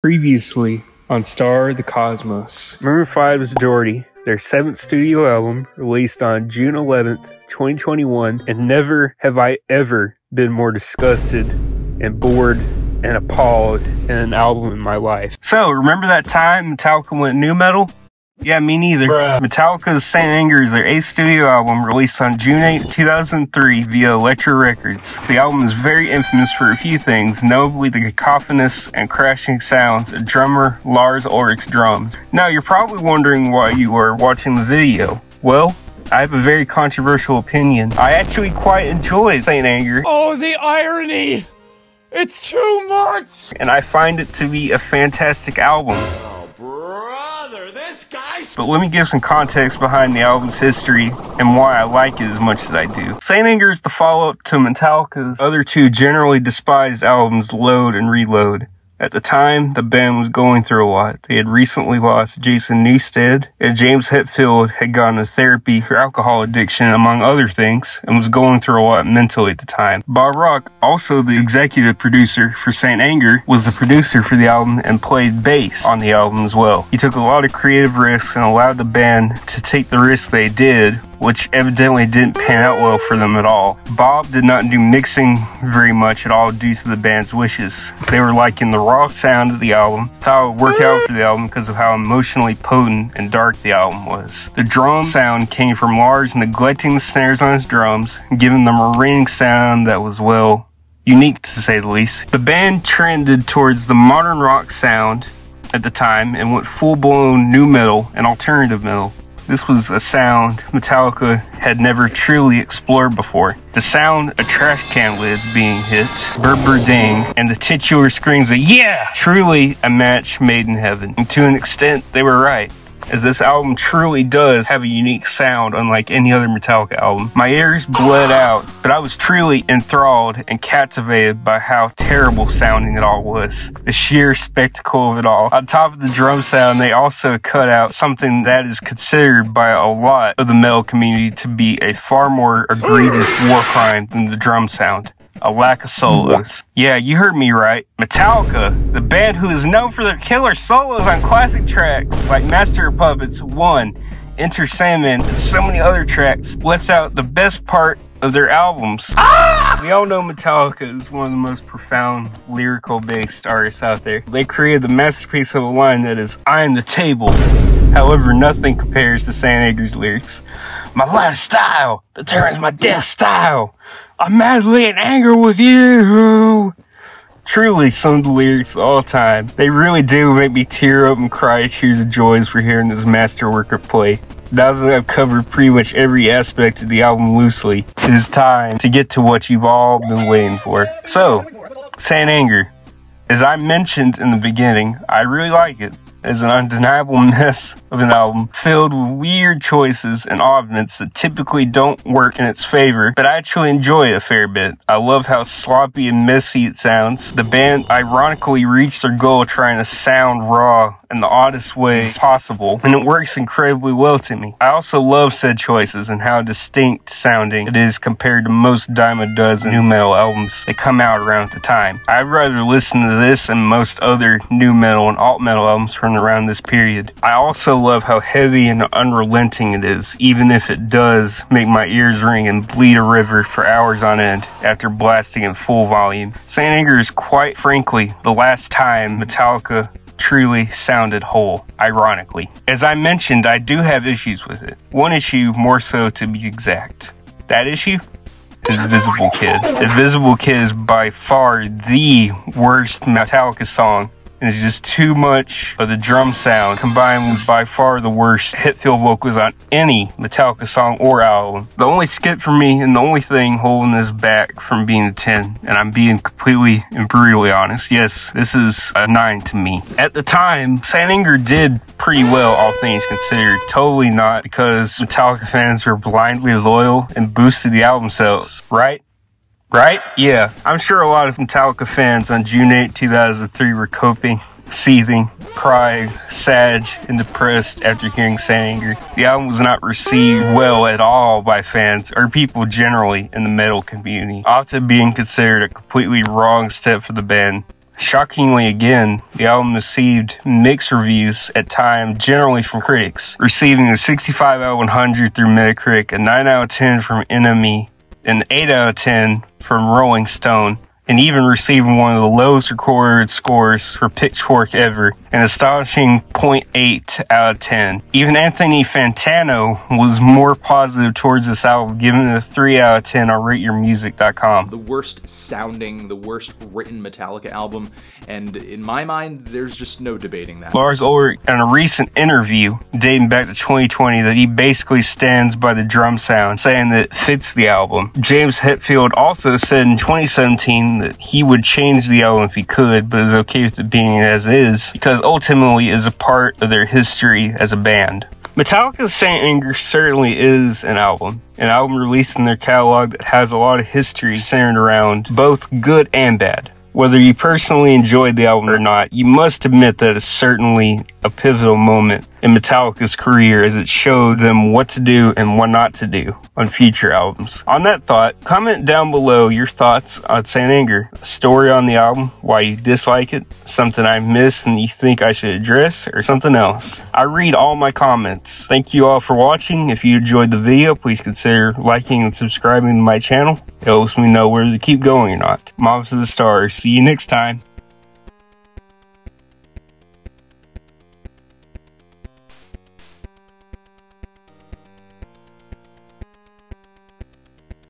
Previously on Star the Cosmos. Maroon 5's Doherty, their 7th studio album, released on June 11th, 2021, and never have I ever been more disgusted and bored and appalled in an album in my life. So, remember that time Metallica went nu metal? Yeah, me neither. Bruh. Metallica's Saint Anger is their 8th studio album, released on June 8, 2003 via Elektra Records. The album is very infamous for a few things, notably the cacophonous and crashing sounds of drummer Lars Ulrich's drums. Now, you're probably wondering why you are watching the video. Well, I have a very controversial opinion. I actually quite enjoy Saint Anger. Oh, the irony! It's too much! And I find it to be a fantastic album. But let me give some context behind the album's history and why I like it as much as I do. Saint Anger is the follow-up to Metallica's other two generally despised albums, Load and Reload. At the time, the band was going through a lot. They had recently lost Jason Newsted, and James Hetfield had gone to therapy for alcohol addiction, among other things, and was going through a lot mentally at the time. Bob Rock, also the executive producer for Saint Anger, was the producer for the album and played bass on the album as well. He took a lot of creative risks and allowed the band to take the risks they did, which evidently didn't pan out well for them at all. Bob did not do mixing very much at all due to the band's wishes. They were liking the raw sound of the album, thought it would work out for the album because of how emotionally potent and dark the album was. The drum sound came from Lars neglecting the snares on his drums, giving them a ringing sound that was, well, unique to say the least. The band trended towards the modern rock sound at the time and went full-blown nu metal and alternative metal. This was a sound Metallica had never truly explored before. The sound of trash can lids being hit, burr-burr-ding, and the titular screams of "yeah!" Truly a match made in heaven. And to an extent, they were right, as this album truly does have a unique sound unlike any other Metallica album. My ears bled out, but I was truly enthralled and captivated by how terrible sounding it all was. The sheer spectacle of it all. On top of the drum sound, they also cut out something that is considered by a lot of the metal community to be a far more egregious war crime than the drum sound. A lack of solos. Yeah, you heard me right. Metallica, the band who is known for their killer solos on classic tracks like Master of Puppets 1, Enter Sandman, and so many other tracks, left out the best part of their albums. We all know Metallica is one of the most profound lyrical-based artists out there. They created the masterpiece of a line that is, "I am the table." However, nothing compares to Saint Anger's lyrics. "My lifestyle determines my death style. I'm madly in anger with you." Truly, some of the lyrics of all time. They really do make me tear up and cry tears of joy as we're hearing this masterwork of play. Now that I've covered pretty much every aspect of the album loosely, it is time to get to what you've all been waiting for. So, Saint Anger. As I mentioned in the beginning, I really like it. It's an undeniable mess of an album filled with weird choices and oddments that typically don't work in its favor, but I actually enjoy it a fair bit. I love how sloppy and messy it sounds. The band ironically reached their goal trying to sound raw in the oddest way possible, and it works incredibly well to me. I also love said choices and how distinct sounding it is compared to most dime a dozen nu metal albums that come out around the time. I'd rather listen to this than most other nu metal and alt metal albums from around this period. I also love how heavy and unrelenting it is, even if it does make my ears ring and bleed a river for hours on end after blasting in full volume. Saint Anger is quite frankly the last time Metallica truly sounded whole, ironically. As I mentioned, I do have issues with it. One issue more so to be exact. That issue? Invisible Kid. Invisible Kid is by far the worst Metallica song. And it's just too much of the drum sound combined with by far the worst Hetfield vocals on any Metallica song or album. The only skip for me and the only thing holding this back from being a 10, and I'm being completely and brutally honest, yes, this is a 9 to me. At the time, Saint Anger did pretty well, all things considered. Totally not because Metallica fans were blindly loyal and boosted the album sales, right? Right? Yeah. I'm sure a lot of Metallica fans on June 8, 2003 were coping, seething, crying, sad, and depressed after hearing Saint Anger. The album was not received well at all by fans or people generally in the metal community, often being considered a completely wrong step for the band. Shockingly again, the album received mixed reviews at times, generally from critics, receiving a 65 out of 100 through Metacritic, a 9 out of 10 from NME, an 8 out of 10 from Rolling Stone, and even receiving one of the lowest recorded scores for Pitchfork ever, an astonishing 0.8 out of 10. Even Anthony Fantano was more positive towards this album, giving it a 3 out of 10 on RateYourMusic.com. The worst sounding, the worst written Metallica album, and in my mind, there's just no debating that. Lars Ulrich, in a recent interview dating back to 2020, that he basically stands by the drum sound, saying that it fits the album. James Hetfield also said in 2017 that he would change the album if he could, but is okay with it being as is, because ultimately it is a part of their history as a band. Metallica's Saint Anger certainly is an album released in their catalog that has a lot of history centered around both good and bad. Whether you personally enjoyed the album or not, you must admit that it's certainly a pivotal moment in Metallica's career, as it showed them what to do and what not to do on future albums. On that thought, comment down below your thoughts on Saint Anger, a story on the album, why you dislike it, something I missed and you think I should address, or something else. I read all my comments. Thank you all for watching. If you enjoyed the video, please consider liking and subscribing to my channel. It helps me know whether to keep going or not. Mom to the stars. See you next time.